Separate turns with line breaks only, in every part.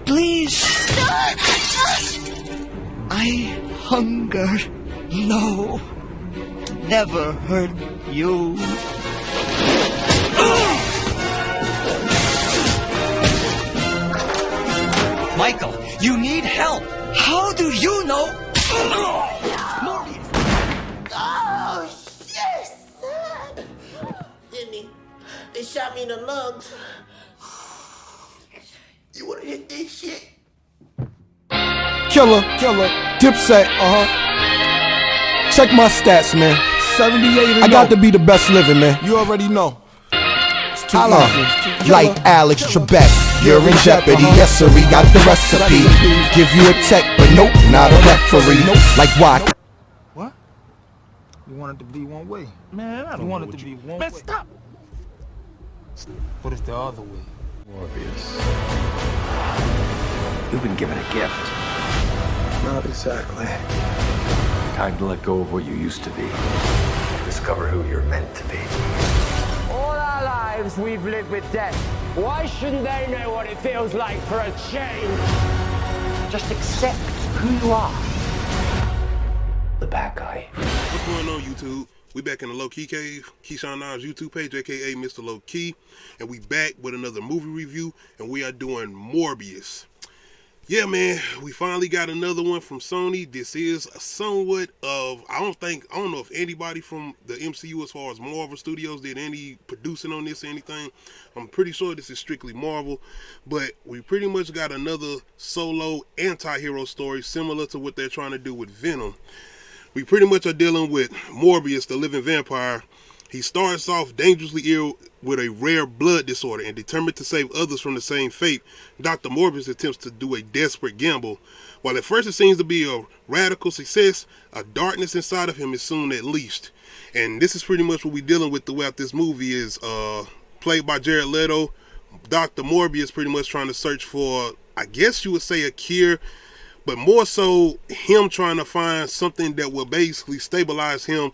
Please. I hunger. No. Never hurt you. Michael, you need help. How do you know? Morbius.
Oh, shit, son. Jimmy, they shot me in the lungs. You wanna hit this shit?
Killer, Dipset, Check my stats, man. 78 and I got to be the best living, man. You already know. Like Alex Trebek, you're in jeopardy. Yes, sir, we got the recipe. Give you a tech, but nope, not a referee. Like why?
What? You want it to be one way?
Man, I don't
want
know
it to be one
Man,
way.
stop.
What is the other way?
Morbius. You've been given a gift.
Not exactly.
Time to let go of what you used to be. Discover who you're meant to be.
All our lives we've lived with death. Why shouldn't they know what it feels like for a change?
Just accept who you are. The bad guy.
What's going on, YouTube? We back in the Low Key Cave, Keyshawn 9's YouTube page, aka Mr. Low Key, and we back with another movie review, and we are doing Morbius. Yeah, man, we finally got another one from Sony. This is somewhat of, I don't know if anybody from the MCU as far as Marvel Studios did any producing on this or anything. I'm pretty sure this is strictly Marvel, but we pretty much got another solo anti-hero story similar to what they're trying to do with Venom. We pretty much are dealing with Morbius, the living vampire. He starts off dangerously ill with a rare blood disorder, and determined to save others from the same fate, Dr. Morbius attempts to do a desperate gamble. While at first it seems to be a radical success, a darkness inside of him is soon unleashed. And this is pretty much what we're dealing with throughout this movie is played by Jared Leto. Dr. Morbius pretty much trying to search for, I guess you would say, a cure, but more so him trying to find something that will basically stabilize him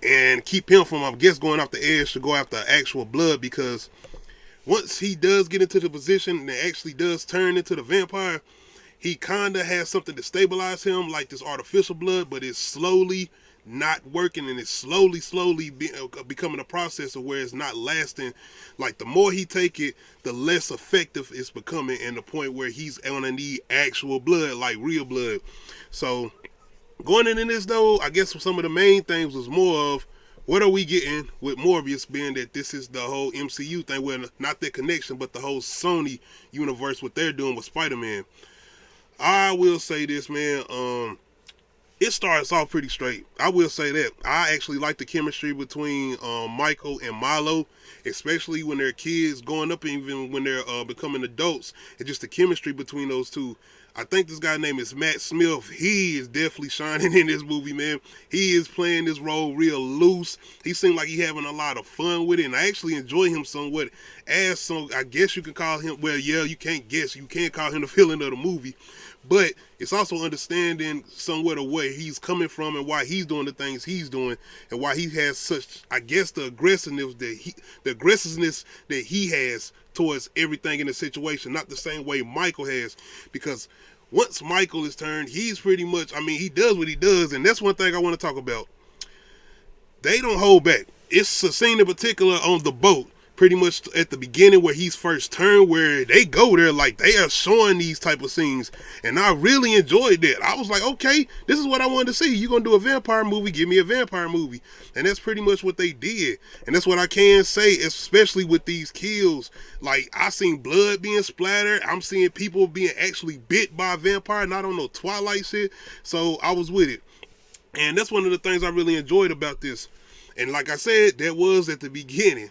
and keep him from, I guess, going off the edge to go after actual blood, because once he does get into the position and actually does turn into the vampire, he kind of has something to stabilize him, like this artificial blood, but it's slowly not working, and it's slowly becoming a process of where it's not lasting. Like the more he take it, the less effective it's becoming, and the point where he's gonna need actual blood, like real blood. So going into this though, I guess some of the main things was more of what are we getting with Morbius, being that this is the whole MCU thing, well, not their connection, but the whole Sony universe, what they're doing with Spider-Man. I will say this, man, it starts off pretty straight. I will say that. I actually like the chemistry between Michael and Milo, especially when they're kids growing up, even when they're becoming adults, and just the chemistry between those two. I think this guy's name is Matt Smith. He is definitely shining in this movie, man. He is playing this role real loose. He seemed like he having a lot of fun with it, and I actually enjoy him somewhat as some, I guess you can call him, well, yeah, you can't guess. You can't call him the villain of the movie. But it's also understanding somewhat of where he's coming from and why he's doing the things he's doing, and why he has such, I guess, the aggressiveness that he has towards everything in the situation. Not the same way Michael has, because once Michael is turned, he's pretty much, I mean, he does what he does, and that's one thing I want to talk about. They don't hold back. It's a scene in particular on the boat, pretty much at the beginning where he's first turned, where they go there, like they are showing these type of scenes, and I really enjoyed that. I was like, okay, this is what I wanted to see. You're gonna do a vampire movie, give me a vampire movie. And that's pretty much what they did, and that's what I can say, especially with these kills. Like, I seen blood being splattered, I'm seeing people being actually bit by a vampire, not on no Twilight shit. So I was with it, and that's one of the things I really enjoyed about this. And like I said, that was at the beginning.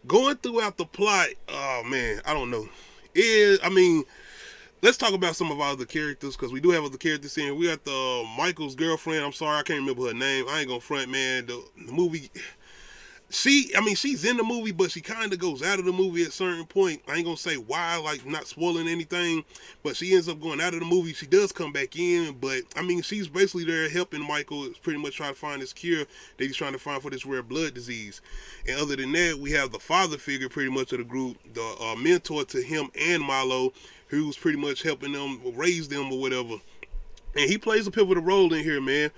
Going throughout the plot, oh man, I don't know. I mean, let's talk about some of our other characters, because we do have other characters in. We got the Michael's girlfriend. I'm sorry, I can't remember her name. I ain't gonna front, man. The movie, she's in the movie, but she kind of goes out of the movie at a certain point. I ain't gonna say why, like not spoiling anything, but she ends up going out of the movie. She does come back in, but I mean, she's basically there helping Michael pretty much try to find this cure that he's trying to find for this rare blood disease. And other than that, we have the father figure pretty much of the group, the mentor to him and Milo, who's pretty much helping them raise them or whatever. And he plays a pivotal role in here, man.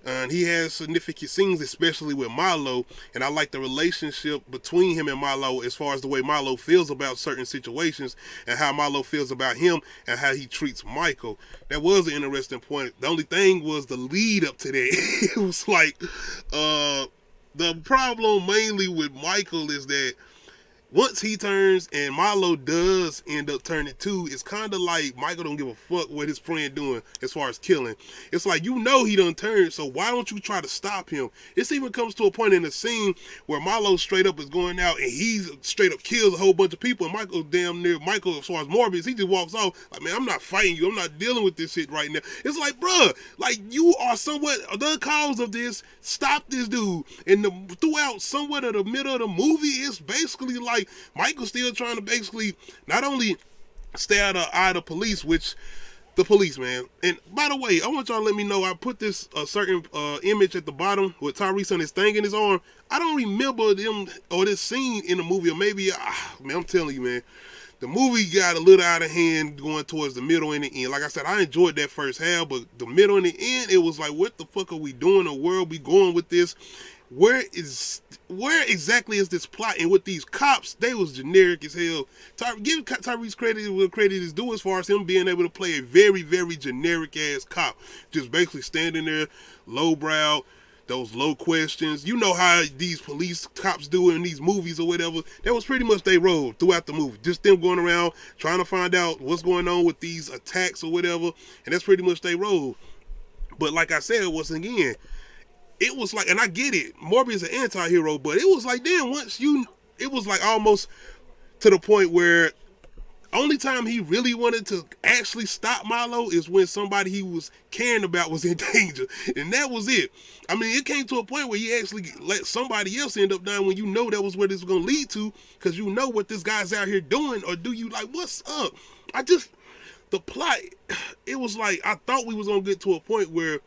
And he has significant scenes, especially with Milo. And I like the relationship between him and Milo as far as the way Milo feels about certain situations and how Milo feels about him and how he treats Michael. That was an interesting point. The only thing was the lead up to that. It was like, the problem mainly with Michael is that once he turns and Milo does end up turning too, it's kind of like Michael don't give a fuck what his friend doing as far as killing. It's like, you know he done turned, so why don't you try to stop him? This even comes to a point in the scene where Milo straight up is going out and he straight up kills a whole bunch of people, and Michael as far as Morbius, he just walks off like, man, I'm not fighting you, I'm not dealing with this shit right now. It's like, bruh, like you are somewhat the cause of this, stop this dude. And throughout somewhat of the middle of the movie, it's basically like Michael's still trying to basically not only stay out of eye of the police, which the police, man. And by the way, I want y'all to let me know, I put this certain image at the bottom with Tyrese on his thing in his arm. I don't remember them or this scene in the movie, or maybe, man, I'm telling you, man, the movie got a little out of hand going towards the middle and the end. Like I said, I enjoyed that first half, but the middle and the end, it was like, what the fuck are we doing? Where are we going with this? Where exactly is this plot? And with these cops, they was generic as hell. Give Tyrese credit where credit is due as far as him being able to play a very, very generic ass cop. Just basically standing there, lowbrow, those low questions. You know how these police cops do in these movies or whatever. That was pretty much their role throughout the movie. Just them going around trying to find out what's going on with these attacks or whatever. And that's pretty much their role. But like I said, once again, it was like, and I get it, Morbius is an anti-hero, but it was like, damn, it was like almost to the point where only time he really wanted to actually stop Milo is when somebody he was caring about was in danger. And that was it. I mean, it came to a point where he actually let somebody else end up dying when you know that was where this was going to lead to, because you know what this guy's out here doing, or do you like, what's up? The plot, it was like, I thought we was going to get to a point where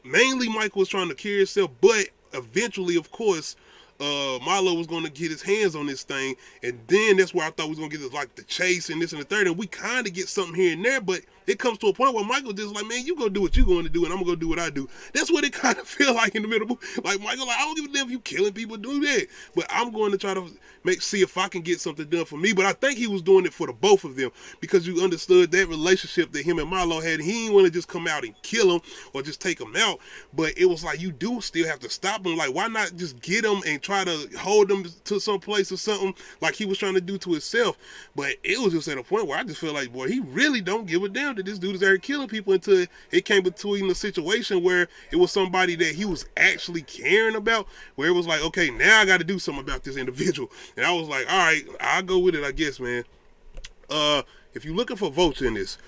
mainly Michael was trying to kill himself, but eventually, of course, Milo was going to get his hands on this thing, and then that's where I thought we was going to get like the chase and this and the third, and we kind of get something here and there, but it comes to a point where Michael just like, man, you go do what you going to do, and I'm going to go do what I do. That's what it kind of feel like in the middle. Like, Michael, like, I don't give a damn if you killing people, do that, but I'm going to try to see if I can get something done for me. But I think he was doing it for the both of them, because you understood that relationship that him and Milo had. He didn't want to just come out and kill him or just take him out, but it was like, you do still have to stop him. Like, why not just get him and try to hold him to some place or something like he was trying to do to himself? But it was just at a point where I just feel like, boy, he really don't give a damn that this dude is out here killing people, until it came between a situation where it was somebody that he was actually caring about, where it was like, okay, now I got to do something about this individual. And I was like, all right, I'll go with it, I guess, man. If you're looking for Vulture in this,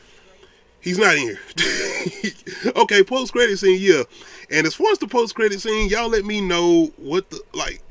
he's not in here. Okay, post-credit scene, yeah. And as far as the post-credit scene, y'all let me know what the, like,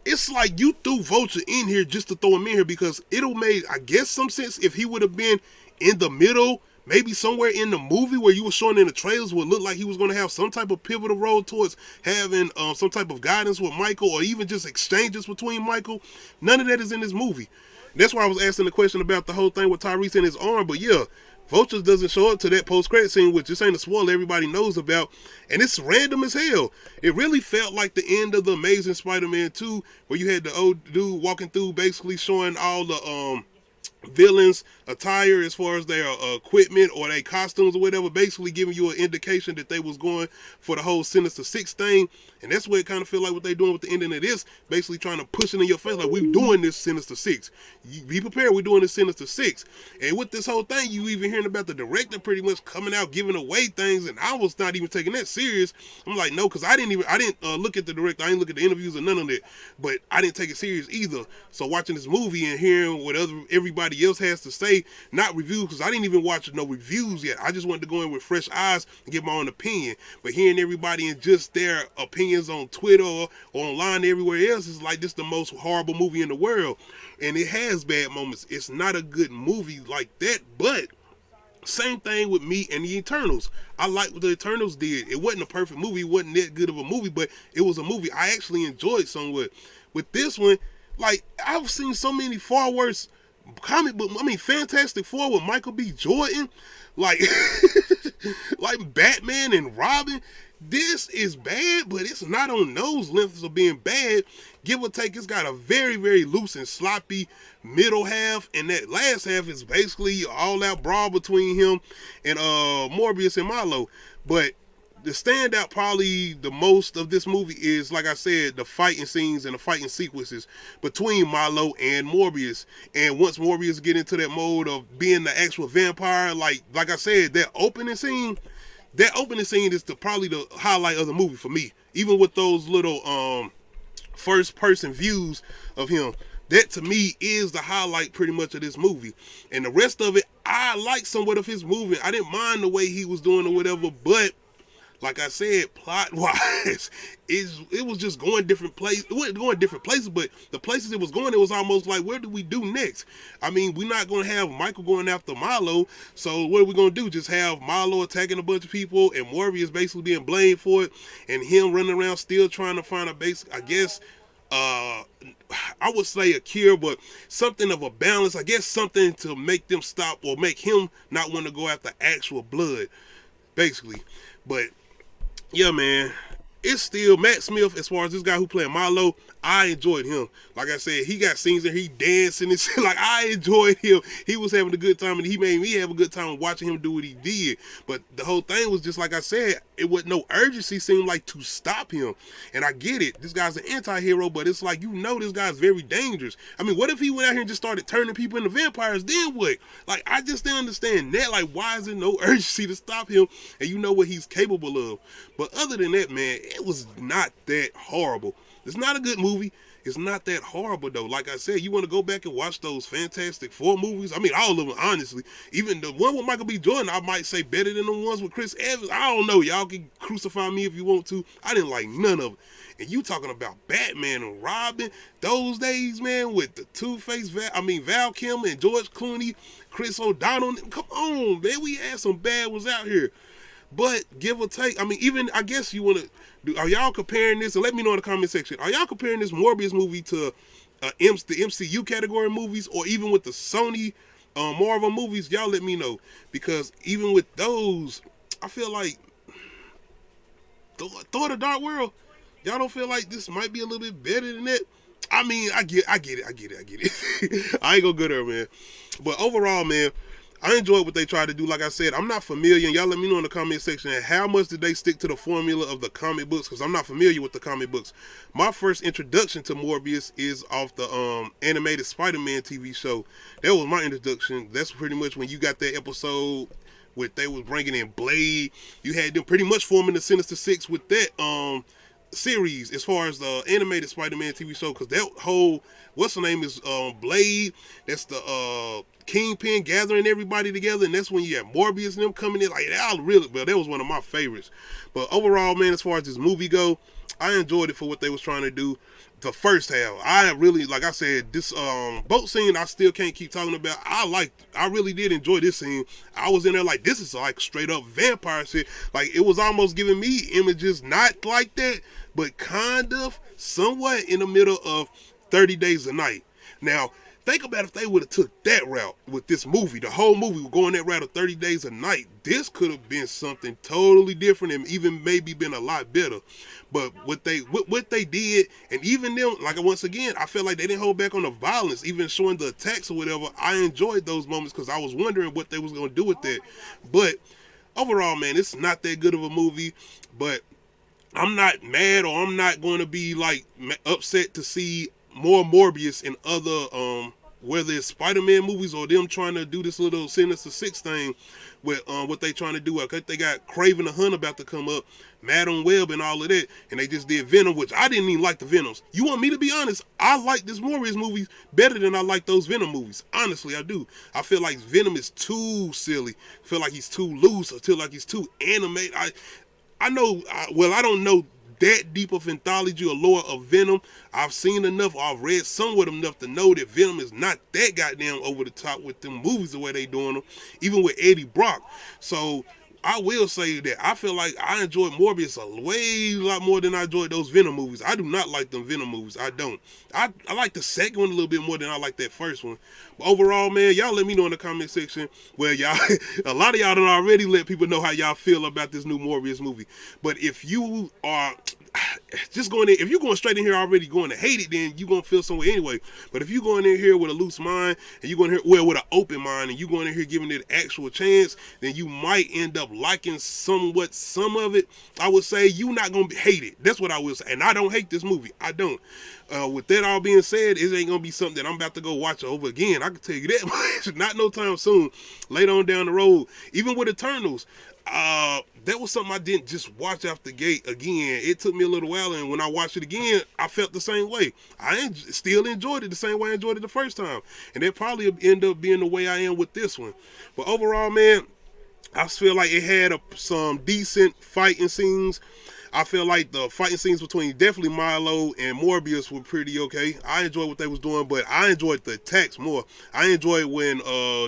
it's like you threw Vulture in here just to throw him in here, because it'll make, I guess, some sense if he would have been in the middle, maybe somewhere in the movie where you were showing in the trailers, would look like he was going to have some type of pivotal role towards having some type of guidance with Michael, or even just exchanges between Michael. None of that is in this movie. That's why I was asking the question about the whole thing with Tyrese in his arm. But yeah, Vulture doesn't show up to that post-credit scene, which this ain't a spoiler everybody knows about, and it's random as hell. It really felt like the end of the Amazing Spider-Man 2, where you had the old dude walking through basically showing all the villains attire as far as their equipment or their costumes or whatever, basically giving you an indication that they was going for the whole Sinister Six thing. And that's what it kind of feel like what they doing with the ending of this, basically trying to push it in your face like, we're doing this Sinister Six. You be prepared, we're doing this Sinister Six. And with this whole thing, you even hearing about the director pretty much coming out giving away things, and I was not even taking that serious. I'm like, no, because I didn't look at the director, I didn't look at the interviews or none of that, but I didn't take it serious either. So watching this movie and hearing what everybody everybody else has to say, not reviews, because I didn't even watch no reviews yet. I just wanted to go in with fresh eyes and get my own opinion. But hearing everybody and just their opinions on Twitter or online everywhere else is like this the most horrible movie in the world. And it has bad moments. It's not a good movie like that, but same thing with me and the Eternals. I like what the Eternals did. It wasn't a perfect movie. It wasn't that good of a movie, but it was a movie I actually enjoyed somewhat. With this one, like, I've seen so many far worse comic book, Fantastic Four with Michael B. Jordan, like, like Batman and Robin. This is bad, but it's not on those lengths of being bad. Give or take, it's got a very, very loose and sloppy middle half, and that last half is basically all-out brawl between him and Morbius and Milo. But the standout probably the most of this movie is, like I said, the fighting scenes and the fighting sequences between Milo and Morbius. And once Morbius get into that mode of being the actual vampire, like I said, that opening scene is probably the highlight of the movie for me. Even with those little first person views of him, that to me is the highlight pretty much of this movie. And the rest of it, I like somewhat of his movement. I didn't mind the way he was doing or whatever, but like I said, plot wise, it was just going different places. It wasn't going different places, but the places it was going, it was almost like, where do we do next? I mean, we're not going to have Michael going after Milo, so what are we going to do? Just have Milo attacking a bunch of people and Morbius basically being blamed for it, and him running around still trying to find a basic, I guess, I would say a cure, but something of a balance. I guess something to make them stop or make him not want to go after actual blood, basically. But yeah, man, it's still Matt Smith. As far as this guy who playing Milo, I enjoyed him. Like I said, he got scenes and he dancing and shit. Like, I enjoyed him. He was having a good time, and he made me have a good time watching him do what he did. But the whole thing was just like I said, it wasn't no urgency seemed like to stop him. And I get it. This guy's an anti-hero, but it's like, this guy's very dangerous. I mean, what if he went out here and just started turning people into vampires? Then what? Like, I just didn't understand that. Like, why is there no urgency to stop him? And you know what he's capable of. But other than that, man, it was not that horrible. It's not a good movie. It's not that horrible, though. Like I said, you want to go back and watch those Fantastic Four movies? I mean, all of them, honestly. Even the one with Michael B. Jordan, I might say better than the ones with Chris Evans. I don't know. Y'all can crucify me if you want to. I didn't like none of it. And you talking about Batman and Robin, those days, man, with the Two-Face, Val Kilmer and George Clooney, Chris O'Donnell. Come on, man. We had some bad ones out here. But give or take, I mean, even, I guess you want to do, are y'all comparing this, and let me know in the comment section, are y'all comparing this Morbius movie to the MCU category movies, or even with the Sony Marvel movies? Y'all let me know, because even with those, I feel like Thor: The Dark World, y'all don't feel like this might be a little bit better than that? I mean, I get it. I ain't gonna go there, man. But overall, man, I enjoyed what they tried to do. Like I said, I'm not familiar, and y'all let me know in the comment section how much did they stick to the formula of the comic books, because I'm not familiar with the comic books. My first introduction to Morbius is off the animated Spider-Man TV show. That was my introduction. That's pretty much when you got that episode where they was bringing in Blade. You had them pretty much forming the Sinister Six with that series as far as the animated Spider-Man TV show, because that whole, what's the name is Blade, that's the Kingpin gathering everybody together, and that's when you have Morbius and them coming in. Like, that was one of my favorites. But overall, man, as far as this movie go, I enjoyed it for what they was trying to do. The first half, I really, like I said, this boat scene I still can't keep talking about. I really did enjoy this scene. I was in there like, this is like straight up vampire shit. Like, it was almost giving me images, not like that, but kind of somewhat in the middle of 30 Days a Night. Now, think about if they would have took that route with this movie. The whole movie was going that route of 30 Days a Night. This could have been something totally different and even maybe been a lot better. But what they did, and even them, like, once again, I felt like they didn't hold back on the violence, even showing the attacks or whatever. I enjoyed those moments because I was wondering what they was going to do with that. But overall, man, it's not that good of a movie. But I'm not mad, or I'm not going to be like upset to see more Morbius in other whether it's Spider-Man movies or them trying to do this little Sinister Six thing with what they trying to do. I think they got Kraven the Hunt about to come up, Madam Web and all of that, and they just did Venom, which I didn't even like the Venoms. You want me to be honest? I like this Morbius movie better than I like those Venom movies. Honestly, I do. I feel like Venom is too silly. I feel like he's too loose. I feel like he's too animated. I know, well, I don't know that deep of anthology or lore of Venom. I've seen enough, or I've read somewhat enough to know that Venom is not that goddamn over the top with them movies the way they doing them, even with Eddie Brock. So I will say that I feel like I enjoyed Morbius a lot more than I enjoyed those Venom movies. I do not like them Venom movies. I don't. I like the second one a little bit more than I like that first one. But overall, man, y'all let me know in the comment section where y'all, a lot of y'all done already let people know how y'all feel about this new Morbius movie. But if you are just going in, if you're going straight in here already going to hate it, then you're going to feel some way anyway. But if you're going in here with a loose mind and you're going in here, well, with an open mind, and you're going in here giving it an actual chance, then you might end up liking somewhat some of it. I would say you're not going to hate it. That's what I will say. And I don't hate this movie. I don't. With that all being said, it ain't going to be something that I'm about to go watch over again. I can tell you that much. Not no time soon. Later on down the road. Even with Eternals, that was something I didn't just watch off the gate again. It took me a little while, and when I watched it again, I felt the same way. I still enjoyed it the same way I enjoyed it the first time, and that probably end up being the way I am with this one. But overall, man, I feel like it had some decent fighting scenes. I feel like the fighting scenes between definitely Milo and Morbius were pretty okay. I enjoyed what they was doing, but I enjoyed the attacks more. I enjoyed when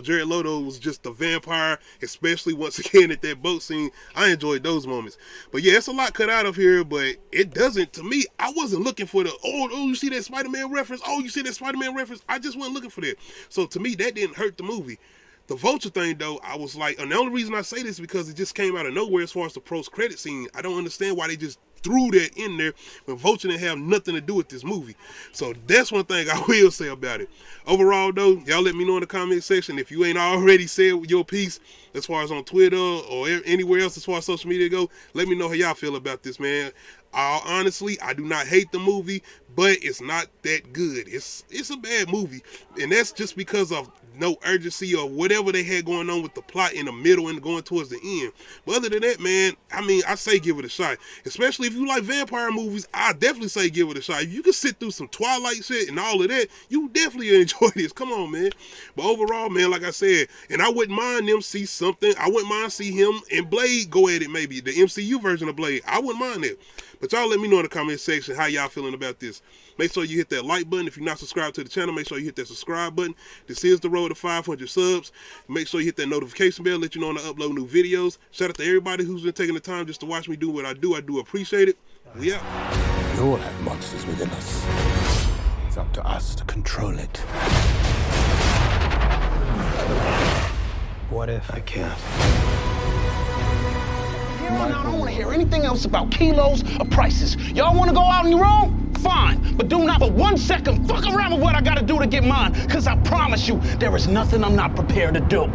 Jared Leto was just a vampire, especially once again at that boat scene. I enjoyed those moments. But yeah, it's a lot cut out of here, but it doesn't, to me, I wasn't looking for the, oh, you see that Spider-Man reference? Oh, you see that Spider-Man reference? I just wasn't looking for that. So to me, that didn't hurt the movie. The Vulture thing, though, I was like, and the only reason I say this is because it just came out of nowhere as far as the post-credit scene. I don't understand why they just threw that in there when Vulture didn't have nothing to do with this movie. So that's one thing I will say about it. Overall, though, y'all let me know in the comment section if you ain't already said your piece as far as on Twitter or anywhere else as far as social media go. Let me know how y'all feel about this, man. Honestly, I do not hate the movie, but it's not that good. It's a bad movie, and that's just because of no urgency or whatever they had going on with the plot in the middle and going towards the end. But other than that, man, I mean, I say give it a shot. Especially if you like vampire movies, I definitely say give it a shot. If you can sit through some Twilight shit and all of that, you definitely enjoy this. Come on, man. But overall, man, like I said, and I wouldn't mind them see something. I wouldn't mind see him and Blade go at it, maybe the MCU version of Blade. I wouldn't mind that. But y'all let me know in the comment section how y'all feeling about this. Make sure you hit that like button. If you're not subscribed to the channel, make sure you hit that subscribe button. This is the road to 500 subs. Make sure you hit that notification bell, let you know when I upload new videos. Shout out to everybody who's been taking the time just to watch me do what I do. I do appreciate it. We out.
We all have monsters within us. It's up to us to control it.
What if I can't?
I don't want to hear anything else about kilos or prices. Y'all want to go out on your own? Fine. But do not for 1 second fuck around with what I got to do to get mine. Because I promise you, there is nothing I'm not prepared to do.